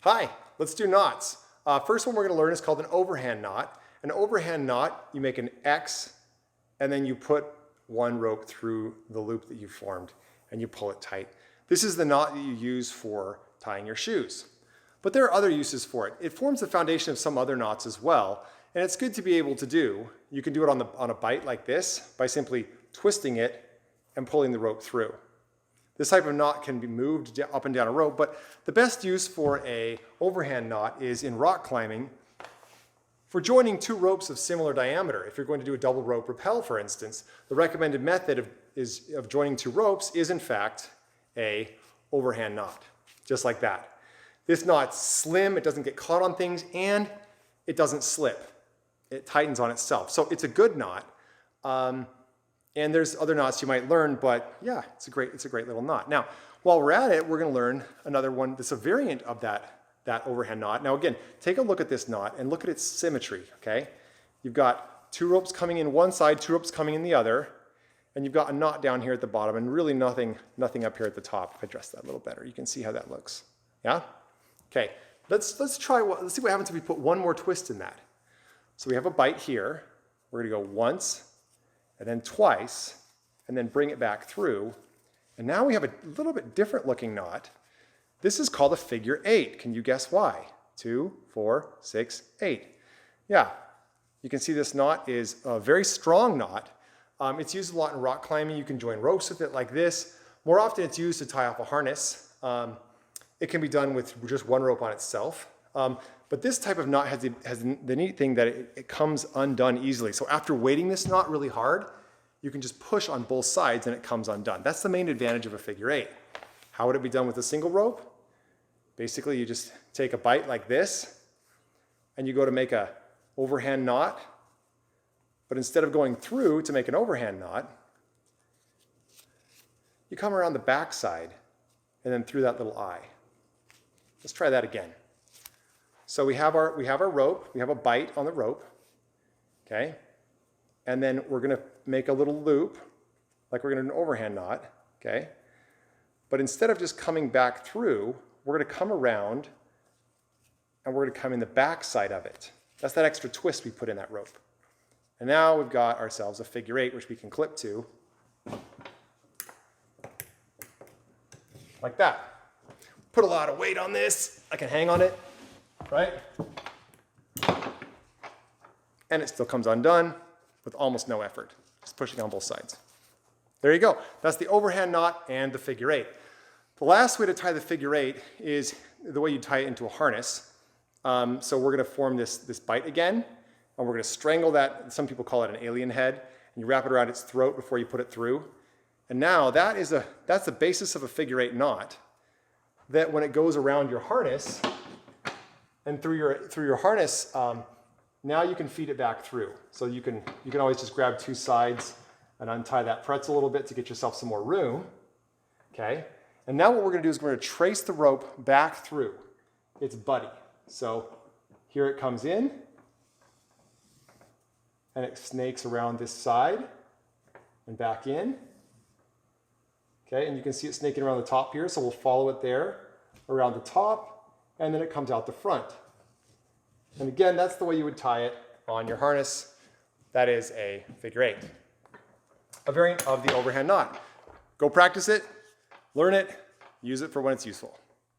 Hi, let's do knots. First one we're going to learn is called an overhand knot. An overhand knot, you make an X and then you put one rope through the loop that you formed and you pull it tight. This is the knot that you use for tying your shoes. But there are other uses for it. It forms the foundation of some other knots as well, and it's good to be able to do. You can do it on a bite like this by simply twisting it and pulling the rope through. This type of knot can be moved up and down a rope, but the best use for a overhand knot is in rock climbing for joining two ropes of similar diameter. If you're going to do a double rope rappel, for instance, the recommended method of joining two ropes is in fact a overhand knot, just like that. This knot's slim, it doesn't get caught on things, and it doesn't slip. It tightens on itself. So it's a good knot. And there's other knots you might learn, but yeah, it's a great little knot. Now, while we're at it, we're going to learn another one that's a variant of that overhand knot. Now again, take a look at this knot and look at its symmetry, okay? You've got two ropes coming in one side, two ropes coming in the other, and you've got a knot down here at the bottom and really nothing up here at the top. If I dress that a little better, you can see how that looks. Yeah? Okay, let's see what happens if we put one more twist in that. So we have a bite here. We're going to go once, and then twice, and then bring it back through. And now we have a little bit different looking knot. This is called a figure 8. Can you guess why? 2, 4, 6, 8. Yeah, you can see this knot is a very strong knot. It's used a lot in rock climbing. You can join ropes with it like this. More often it's used to tie off a harness. It can be done with just one rope on itself. But this type of knot has the neat thing that it comes undone easily. So after weighting this knot really hard, you can just push on both sides and it comes undone. That's the main advantage of a figure 8. How would it be done with a single rope? Basically, you just take a bite like this and you go to make a overhand knot. But instead of going through to make an overhand knot, you come around the back side and then through that little eye. Let's try that again. So we have our rope, we have a bite on the rope, okay? And then we're gonna make a little loop, like we're gonna do an overhand knot, okay? But instead of just coming back through, we're gonna come around and we're gonna come in the back side of it. That's that extra twist we put in that rope. And now we've got ourselves a figure 8, which we can clip to, like that. Put a lot of weight on this, I can hang on it, right? And it still comes undone with almost no effort, just pushing on both sides. There you go. That's the overhand knot and the figure 8. The last way to tie the figure 8 is the way you tie it into a harness. So we're going to form this bite again, and we're going to strangle that. Some people call it an alien head, and you wrap it around its throat before you put it through. And now that's the basis of a figure 8 knot, that when it goes around your harness and through your harness, now you can feed it back through. So you can always just grab two sides and untie that pretzel a little bit to get yourself some more room. Okay. And now what we're going to do is we're going to trace the rope back through its buddy. So here it comes in and it snakes around this side and back in. Okay, and you can see it snaking around the top here, so we'll follow it there around the top, and then it comes out the front. And again, that's the way you would tie it on your harness. That is a figure 8, a variant of the overhand knot. Go practice it, learn it, use it for when it's useful.